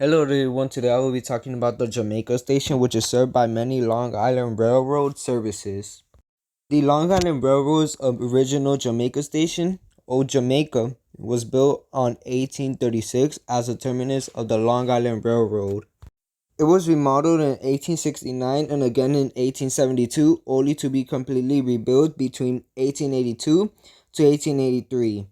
Hello everyone, today I will be talking about the Jamaica station, which is served by many Long Island Railroad services. The Long Island Railroad's original Jamaica station, Old Jamaica, was built on 1836 as a terminus of the Long Island Railroad. It was remodeled in 1869 and again in 1872, only to be completely rebuilt between 1882 to 1883.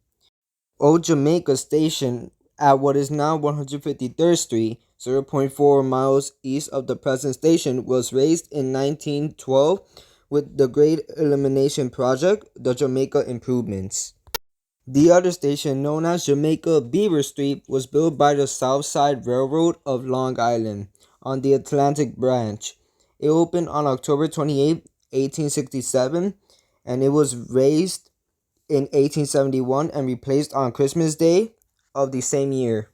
Old Jamaica Station at what is now 153rd Street, 0.4 miles east of the present station, was raised in 1912 with the Great Elimination Project, the Jamaica Improvements. The other station, known as Jamaica Beaver Street, was built by the South Side Railroad of Long Island on the Atlantic Branch. It opened on October 28, 1867, and it was raised in 1871 and replaced on Christmas Day of the same year.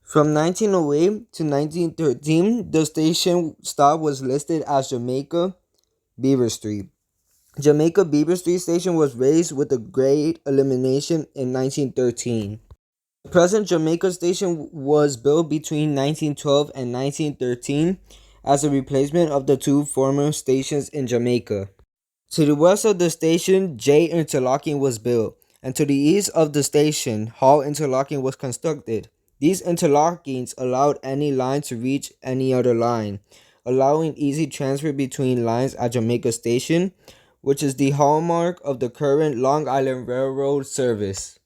From 1908 to 1913, the station stop was listed as Jamaica Beaver Street. Jamaica Beaver Street Station was raised with the Great Elimination in 1913. The present Jamaica Station was built between 1912 and 1913 as a replacement of the two former stations in Jamaica. To the west of the station, J interlocking was built, and to the east of the station, Hall interlocking was constructed. These interlockings allowed any line to reach any other line, allowing easy transfer between lines at Jamaica Station, which is the hallmark of the current Long Island Railroad service.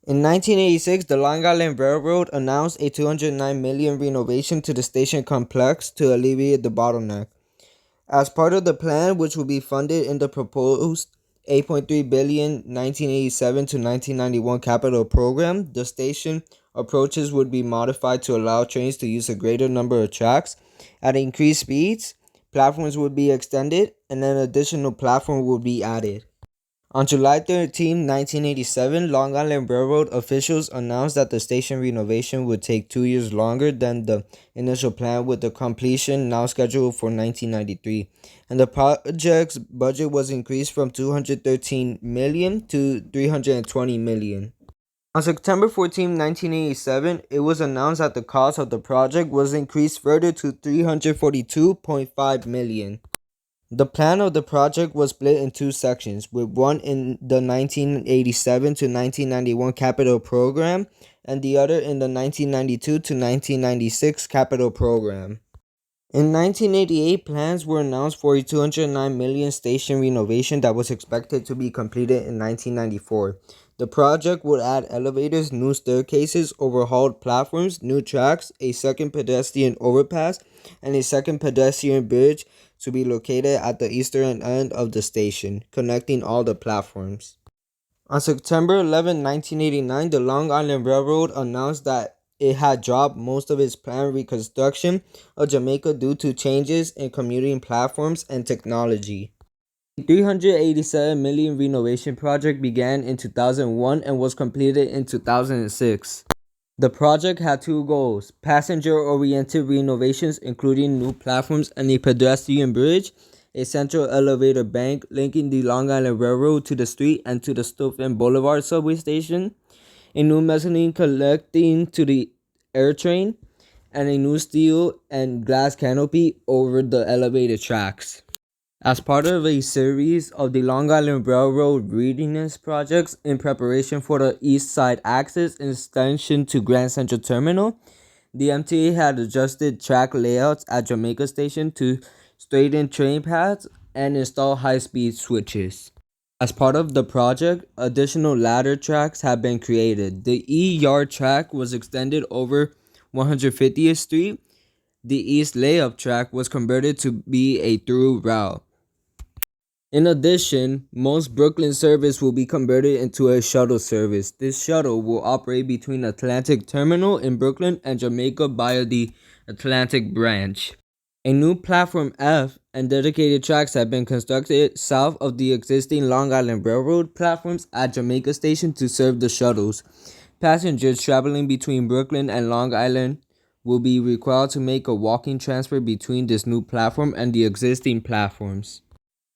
In 1986, the Long Island Railroad announced a $209 million renovation to the station complex to alleviate the bottleneck. As part of the plan, which will be funded in the proposed $8.3 billion 1987 to 1991 capital program, the station approaches would be modified to allow trains to use a greater number of tracks at increased speeds. Platforms would be extended, and an additional platform would be added. On July 13, 1987, Long Island Railroad officials announced that the station renovation would take 2 years longer than the initial plan, with the completion now scheduled for 1993, and the project's budget was increased from $213 million to $320 million. On September 14, 1987, it was announced that the cost of the project was increased further to $342.5 million. The plan of the project was split in two sections, with one in the 1987 to 1991 capital program and the other in the 1992 to 1996 capital program. In 1988, plans were announced for a $209 million station renovation that was expected to be completed in 1994. The project would add elevators, new staircases, overhauled platforms, new tracks, a second pedestrian overpass, and a second pedestrian bridge to be located at the eastern end of the station, connecting all the platforms. On September 11, 1989, the Long Island Railroad announced that it had dropped most of its planned reconstruction of Jamaica due to changes in commuting platforms and technology. The $387 million renovation project began in 2001 and was completed in 2006. The project had two goals: passenger-oriented renovations including new platforms and a pedestrian bridge, a central elevator bank linking the Long Island Railroad to the street and to the Stoughton Boulevard subway station, a new mezzanine connecting to the air train, and a new steel and glass canopy over the elevator tracks. As part of a series of the Long Island Railroad readiness projects in preparation for the East Side Access extension to Grand Central Terminal, the MTA had adjusted track layouts at Jamaica Station to straighten train paths and install high-speed switches. As part of the project, additional ladder tracks have been created. The E-Yard track was extended over 150th Street. The East Layup track was converted to be a through route. In addition, most Brooklyn service will be converted into a shuttle service. This shuttle will operate between Atlantic Terminal in Brooklyn and Jamaica via the Atlantic Branch. A new Platform F and dedicated tracks have been constructed south of the existing Long Island Railroad platforms at Jamaica Station to serve the shuttles. Passengers traveling between Brooklyn and Long Island will be required to make a walking transfer between this new platform and the existing platforms.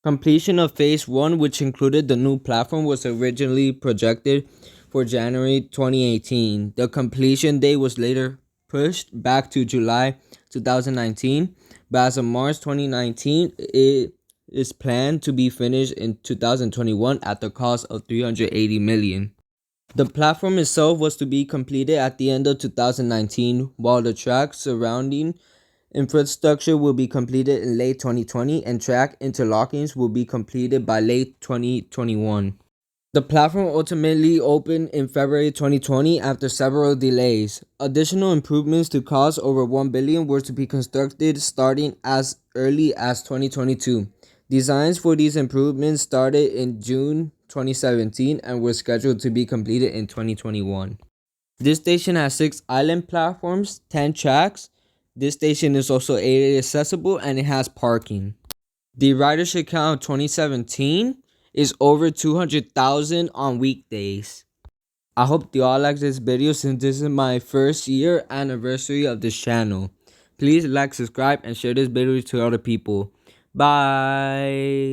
Completion of Phase 1, which included the new platform, was originally projected for January 2018. The completion date was later pushed back to July 2019, but as of March 2019, it is planned to be finished in 2021 at the cost of $380 million. The platform itself was to be completed at the end of 2019, while the track surrounding infrastructure will be completed in late 2020 and track interlockings will be completed by late 2021. The platform ultimately opened in February 2020 after several delays. Additional improvements to cost over $1 billion were to be constructed starting as early as 2022. Designs for these improvements started in June 2017 and were scheduled to be completed in 2021. This station has 6 island platforms, 10 tracks. This station is also ADA accessible and it has parking. The ridership count of 2017 is over 200,000 on weekdays. I hope you all like this video since this is my first year anniversary of this channel. Please like, subscribe, and share this video to other people. Bye.